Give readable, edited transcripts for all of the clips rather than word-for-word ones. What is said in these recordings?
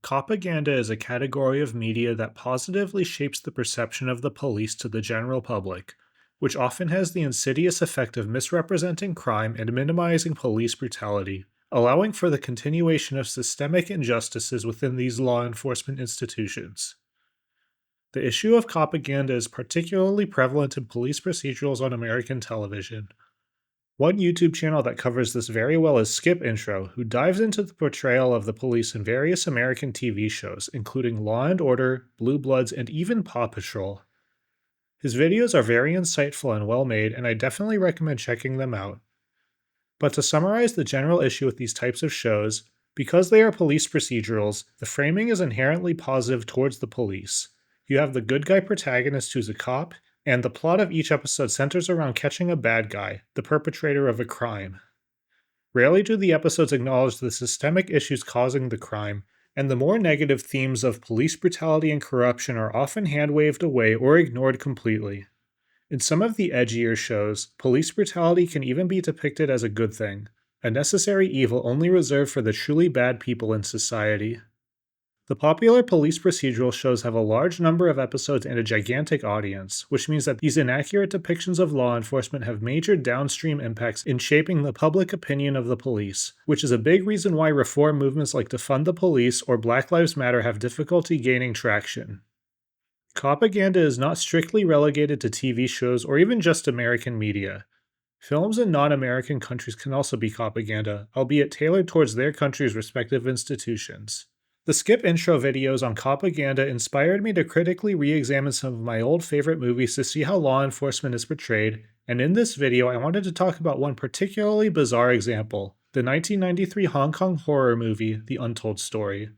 Copaganda is a category of media that positively shapes the perception of the police to the general public, which often has the insidious effect of misrepresenting crime and minimizing police brutality, allowing for the continuation of systemic injustices within these law enforcement institutions. The issue of Copaganda is particularly prevalent in police procedurals on American television. One YouTube channel that covers this very well is Skip Intro, who dives into the portrayal of the police in various American TV shows, including Law and Order, Blue Bloods, and even Paw Patrol. His videos are very insightful and well made, and I definitely recommend checking them out. But to summarize the general issue with these types of shows, because they are police procedurals, the framing is inherently positive towards the police. You have the good guy protagonist who's a cop, and the plot of each episode centers around catching a bad guy, the perpetrator of a crime. Rarely do the episodes acknowledge the systemic issues causing the crime, and the more negative themes of police brutality and corruption are often hand-waved away or ignored completely. In some of the edgier shows, police brutality can even be depicted as a good thing, a necessary evil only reserved for the truly bad people in society. The popular police procedural shows have a large number of episodes and a gigantic audience, which means that these inaccurate depictions of law enforcement have major downstream impacts in shaping the public opinion of the police, which is a big reason why reform movements like Defund the Police or Black Lives Matter have difficulty gaining traction. Copaganda is not strictly relegated to TV shows or even just American media. Films in non-American countries can also be copaganda, albeit tailored towards their country's respective institutions. The Skip Intro videos on Copaganda inspired me to critically re-examine some of my old favorite movies to see how law enforcement is portrayed, and in this video I wanted to talk about one particularly bizarre example, the 1993 Hong Kong horror movie, The Untold Story.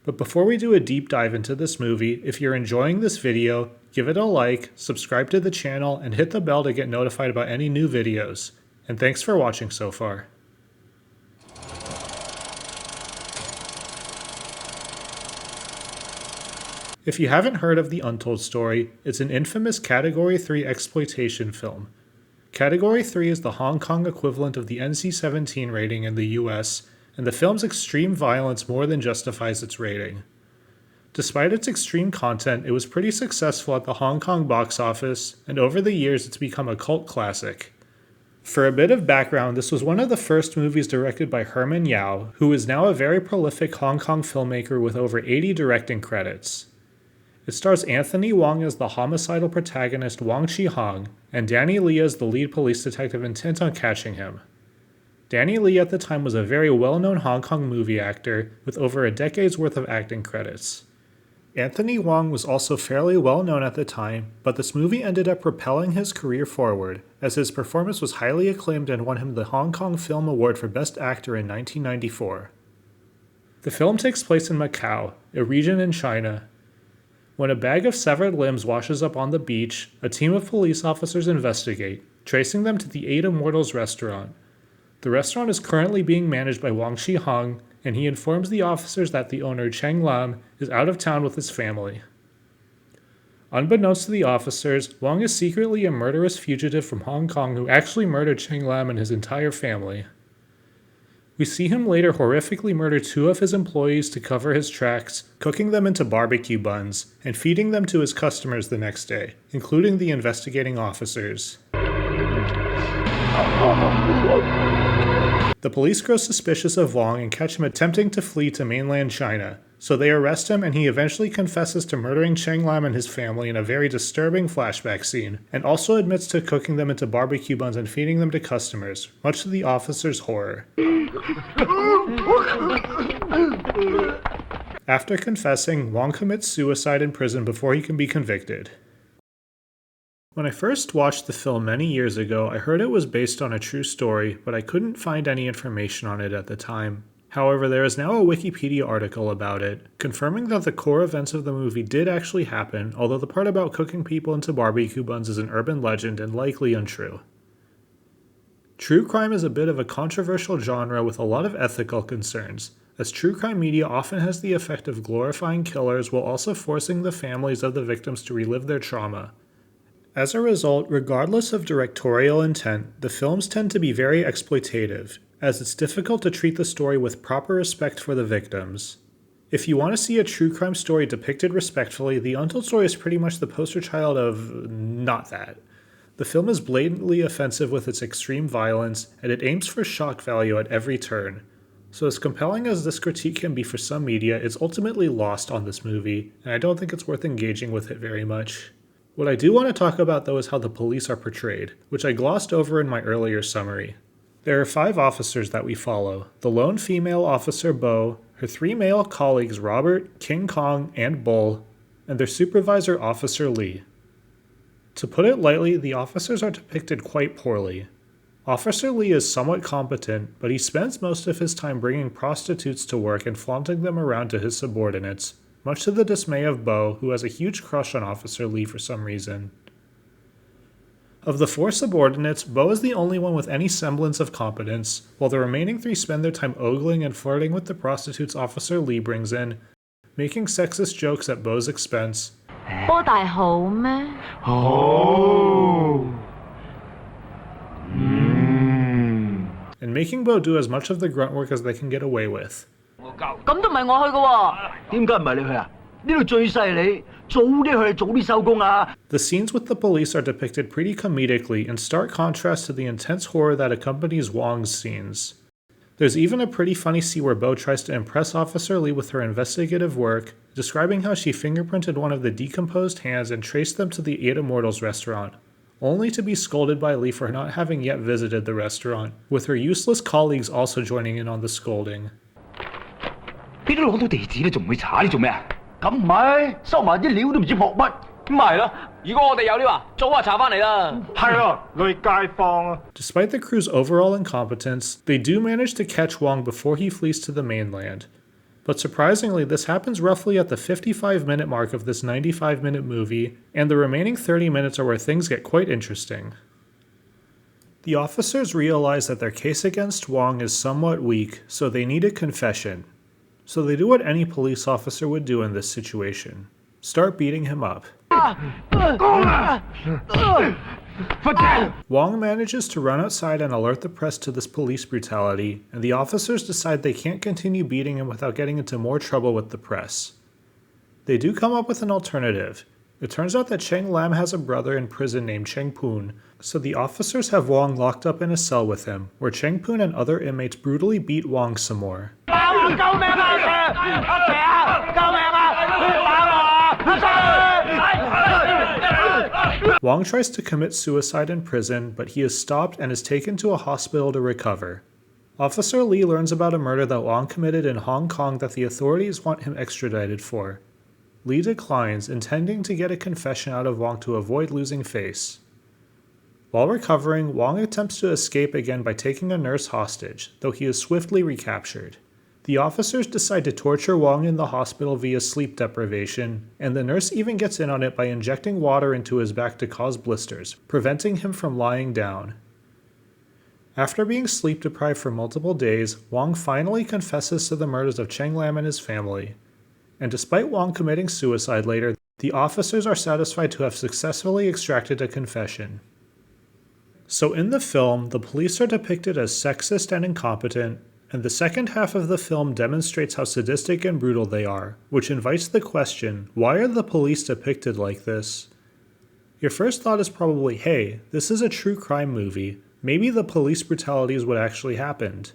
But before we do a deep dive into this movie, if you're enjoying this video, give it a like, subscribe to the channel, and hit the bell to get notified about any new videos. And thanks for watching so far. If you haven't heard of The Untold Story, it's an infamous Category 3 exploitation film. Category 3 is the Hong Kong equivalent of the NC-17 rating in the US, and the film's extreme violence more than justifies its rating. Despite its extreme content, it was pretty successful at the Hong Kong box office, and over the years it's become a cult classic. For a bit of background, this was one of the first movies directed by Herman Yao, who is now a very prolific Hong Kong filmmaker with over 80 directing credits. It stars Anthony Wong as the homicidal protagonist Wong Chi-hong, and Danny Lee as the lead police detective intent on catching him. Danny Lee at the time was a very well-known Hong Kong movie actor with over a decade's worth of acting credits. Anthony Wong was also fairly well known at the time, but this movie ended up propelling his career forward, as his performance was highly acclaimed and won him the Hong Kong Film Award for Best Actor in 1994. The film takes place in Macau, a region in China. When a bag of severed limbs washes up on the beach, a team of police officers investigate, tracing them to the Eight Immortals restaurant. The restaurant is currently being managed by Wong Chi-hong, and he informs the officers that the owner, Cheng Lam, is out of town with his family. Unbeknownst to the officers, Wong is secretly a murderous fugitive from Hong Kong who actually murdered Cheng Lam and his entire family. We see him later horrifically murder two of his employees to cover his tracks, cooking them into barbecue buns, and feeding them to his customers the next day, including the investigating officers. The police grow suspicious of Wong and catch him attempting to flee to mainland China, so they arrest him and he eventually confesses to murdering Cheng Lam and his family in a very disturbing flashback scene, and also admits to cooking them into barbecue buns and feeding them to customers, much to the officers' horror. After confessing, Wong commits suicide in prison before he can be convicted. When I first watched the film many years ago, I heard it was based on a true story, but I couldn't find any information on it at the time. However, there is now a Wikipedia article about it, confirming that the core events of the movie did actually happen, although the part about cooking people into barbecue buns is an urban legend and likely untrue. True crime is a bit of a controversial genre with a lot of ethical concerns, as true crime media often has the effect of glorifying killers while also forcing the families of the victims to relive their trauma. As a result, regardless of directorial intent, the films tend to be very exploitative, as it's difficult to treat the story with proper respect for the victims. If you want to see a true crime story depicted respectfully, the Untold story is pretty much the poster child of not that. The film is blatantly offensive with its extreme violence, and it aims for shock value at every turn. So as compelling as this critique can be for some media, it's ultimately lost on this movie, and I don't think it's worth engaging with it very much. What I do want to talk about though is how the police are portrayed, which I glossed over in my earlier summary. There are 5 officers that we follow: the lone female officer Bo, her 3 male colleagues Robert, King Kong, and Bull, and their supervisor Officer Lee. To put it lightly, the officers are depicted quite poorly. Officer Lee is somewhat competent, but he spends most of his time bringing prostitutes to work and flaunting them around to his subordinates, much to the dismay of Bo, who has a huge crush on Officer Lee for some reason. Of the 4 subordinates, Bo is the only one with any semblance of competence, while the remaining 3 spend their time ogling and flirting with the prostitutes Officer Lee brings in, making sexist jokes at Bo's expense, 波大好咩？好。and making Bo do as much of the grunt work as they can get away with. 咁都唔係我去嘅喎。點解唔係你去啊？呢度最犀利，早啲去，早啲收工啊！ The scenes with the police are depicted pretty comedically, in stark contrast to the intense horror that accompanies Wong's scenes. There's even a pretty funny scene where Bo tries to impress Officer Lee with her investigative work, describing how she fingerprinted one of the decomposed hands and traced them to the 8 Immortals restaurant, only to be scolded by Lee for not having yet visited the restaurant, with her useless colleagues also joining in on the scolding. 你都攞到地址，你仲唔去查？你做咩啊？咁唔係，收埋啲料都唔知撲乜。咁咪係咯，如果我哋有料啊，早就查翻嚟啦。係啊，累街坊啊。 Despite the crew's overall incompetence, they do manage to catch Wong before he flees to the mainland. But surprisingly, this happens roughly at the 55-minute mark of this 95-minute movie, and the remaining 30 minutes are where things get quite interesting. The officers realize that their case against Wong is somewhat weak, so they need a confession. So they do what any police officer would do in this situation: start beating him up. Wong manages to run outside and alert the press to this police brutality, and the officers decide they can't continue beating him without getting into more trouble with the press. They do come up with an alternative. It turns out that Cheng Lam has a brother in prison named Cheng Poon, so the officers have Wong locked up in a cell with him, where Cheng Poon and other inmates brutally beat Wong some more. Wong tries to commit suicide in prison, but he is stopped and is taken to a hospital to recover. Officer Lee learns about a murder that Wong committed in Hong Kong that the authorities want him extradited for. Lee declines, intending to get a confession out of Wong to avoid losing face. While recovering, Wong attempts to escape again by taking a nurse hostage, though he is swiftly recaptured. The officers decide to torture Wong in the hospital via sleep deprivation, and the nurse even gets in on it by injecting water into his back to cause blisters, preventing him from lying down. After being sleep deprived for multiple days, Wong finally confesses to the murders of Cheng Lam and his family. And despite Wong committing suicide later, the officers are satisfied to have successfully extracted a confession. So in the film, the police are depicted as sexist and incompetent, and the second half of the film demonstrates how sadistic and brutal they are, which invites the question, why are the police depicted like this? Your first thought is probably, hey, this is a true crime movie, maybe the police brutality is what actually happened.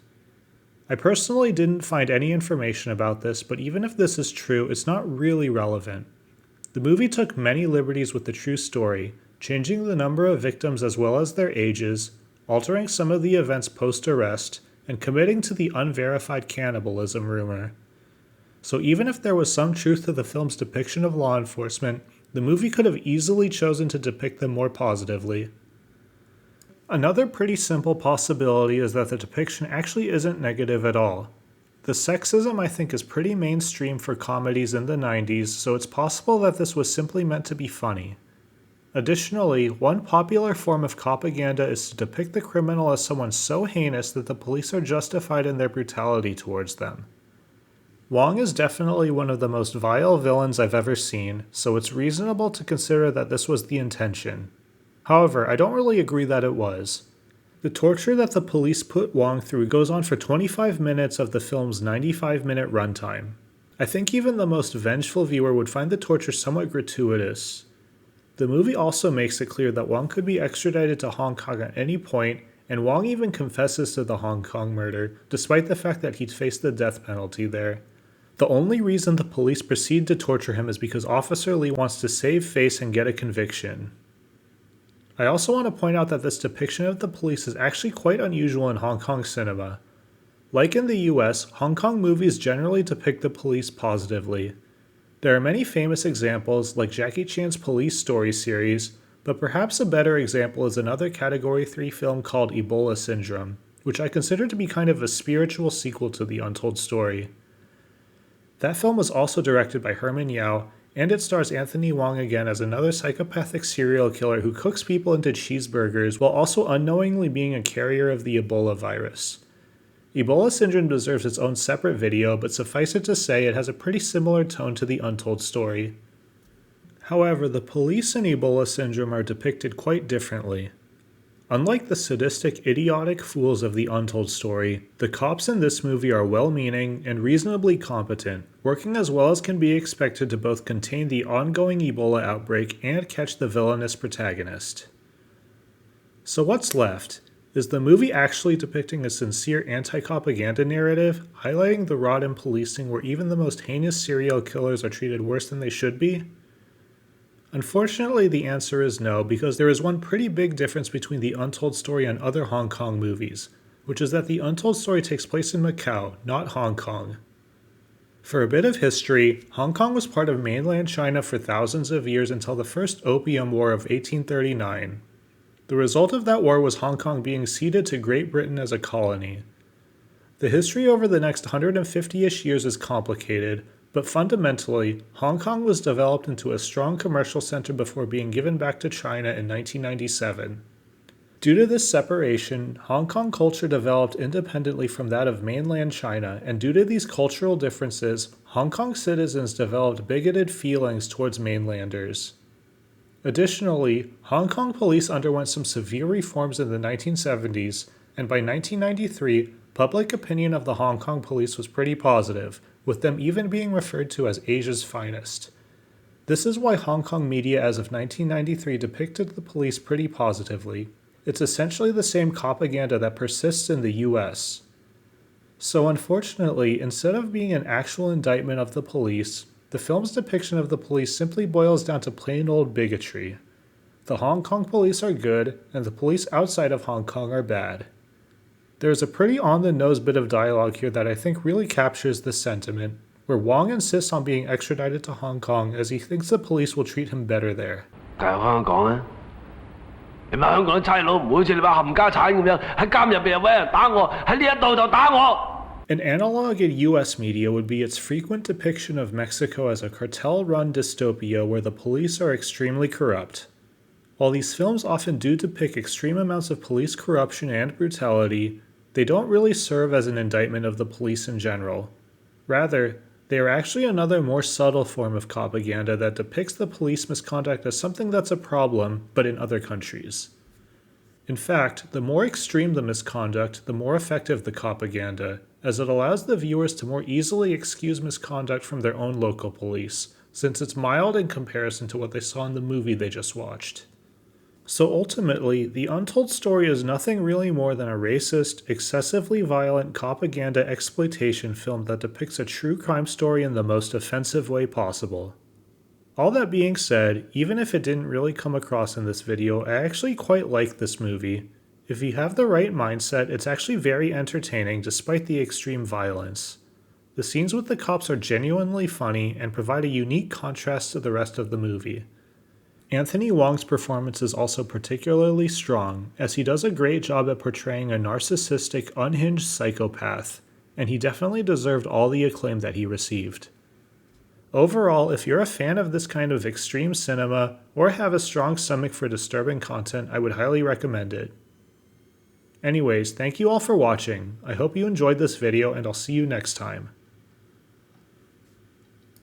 I personally didn't find any information about this, but even if this is true, it's not really relevant. The movie took many liberties with the true story, changing the number of victims as well as their ages, altering some of the events post-arrest, and committing to the unverified cannibalism rumor. So even if there was some truth to the film's depiction of law enforcement, the movie could have easily chosen to depict them more positively. Another pretty simple possibility is that the depiction actually isn't negative at all. The sexism I think is pretty mainstream for comedies in the 90s, so it's possible that this was simply meant to be funny. Additionally, one popular form of Copaganda is to depict the criminal as someone so heinous that the police are justified in their brutality towards them. Wong is definitely one of the most vile villains I've ever seen, so it's reasonable to consider that this was the intention. However, I don't really agree that it was. The torture that the police put Wong through goes on for 25 minutes of the film's 95-minute runtime. I think even the most vengeful viewer would find the torture somewhat gratuitous. The movie also makes it clear that Wong could be extradited to Hong Kong at any point, and Wong even confesses to the Hong Kong murder, despite the fact that he'd faced the death penalty there. The only reason the police proceed to torture him is because Officer Lee wants to save face and get a conviction. I also want to point out that this depiction of the police is actually quite unusual in Hong Kong cinema. Like in the US, Hong Kong movies generally depict the police positively. There are many famous examples, like Jackie Chan's Police Story series, but perhaps a better example is another Category 3 film called Ebola Syndrome, which I consider to be kind of a spiritual sequel to the Untold Story. That film was also directed by Herman Yao, and it stars Anthony Wong again as another psychopathic serial killer who cooks people into cheeseburgers while also unknowingly being a carrier of the Ebola virus. Ebola Syndrome deserves its own separate video, but suffice it to say it has a pretty similar tone to the Untold Story. However, the police in Ebola Syndrome are depicted quite differently. Unlike the sadistic, idiotic fools of the Untold Story, the cops in this movie are well-meaning and reasonably competent, working as well as can be expected to both contain the ongoing Ebola outbreak and catch the villainous protagonist. So what's left? Is the movie actually depicting a sincere anti-Copaganda narrative, highlighting the rot in policing where even the most heinous serial killers are treated worse than they should be? Unfortunately, the answer is no, because there is one pretty big difference between the Untold Story and other Hong Kong movies, which is that the Untold Story takes place in Macau, not Hong Kong. For a bit of history, Hong Kong was part of mainland China for thousands of years until the First Opium War of 1839. The result of that war was Hong Kong being ceded to Great Britain as a colony. The history over the next 150-ish years is complicated, but fundamentally, Hong Kong was developed into a strong commercial center before being given back to China in 1997. Due to this separation, Hong Kong culture developed independently from that of mainland China, and due to these cultural differences, Hong Kong citizens developed bigoted feelings towards mainlanders. Additionally, Hong Kong police underwent some severe reforms in the 1970s, and by 1993, public opinion of the Hong Kong police was pretty positive, with them even being referred to as Asia's finest. This is why Hong Kong media as of 1993 depicted the police pretty positively. It's essentially the same propaganda that persists in the US. So unfortunately, instead of being an actual indictment of the police, the film's depiction of the police simply boils down to plain old bigotry. The Hong Kong police are good, and the police outside of Hong Kong are bad. There's a pretty on-the-nose bit of dialogue here that I think really captures this sentiment, where Wong insists on being extradited to Hong Kong as he thinks the police will treat him better there. 繼續香港啊！你咪香港啲差佬唔會好似你話冚家產咁樣喺監入邊又揾人打我，喺呢一度就打我。 An analog in US media would be its frequent depiction of Mexico as a cartel-run dystopia where the police are extremely corrupt. While these films often do depict extreme amounts of police corruption and brutality, they don't really serve as an indictment of the police in general. Rather, they are actually another more subtle form of propaganda that depicts the police misconduct as something that's a problem, but in other countries. In fact, the more extreme the misconduct, the more effective the propaganda, as it allows the viewers to more easily excuse misconduct from their own local police, since it's mild in comparison to what they saw in the movie they just watched. So ultimately, The Untold Story is nothing really more than a racist, excessively violent propaganda exploitation film that depicts a true crime story in the most offensive way possible. All that being said, even if it didn't really come across in this video, I actually quite like this movie. If you have the right mindset, it's actually very entertaining despite the extreme violence. The scenes with the cops are genuinely funny and provide a unique contrast to the rest of the movie. Anthony Wong's performance is also particularly strong, as he does a great job at portraying a narcissistic, unhinged psychopath, and he definitely deserved all the acclaim that he received. Overall, if you're a fan of this kind of extreme cinema, or have a strong stomach for disturbing content, I would highly recommend it. Anyways, thank you all for watching. I hope you enjoyed this video, and I'll see you next time.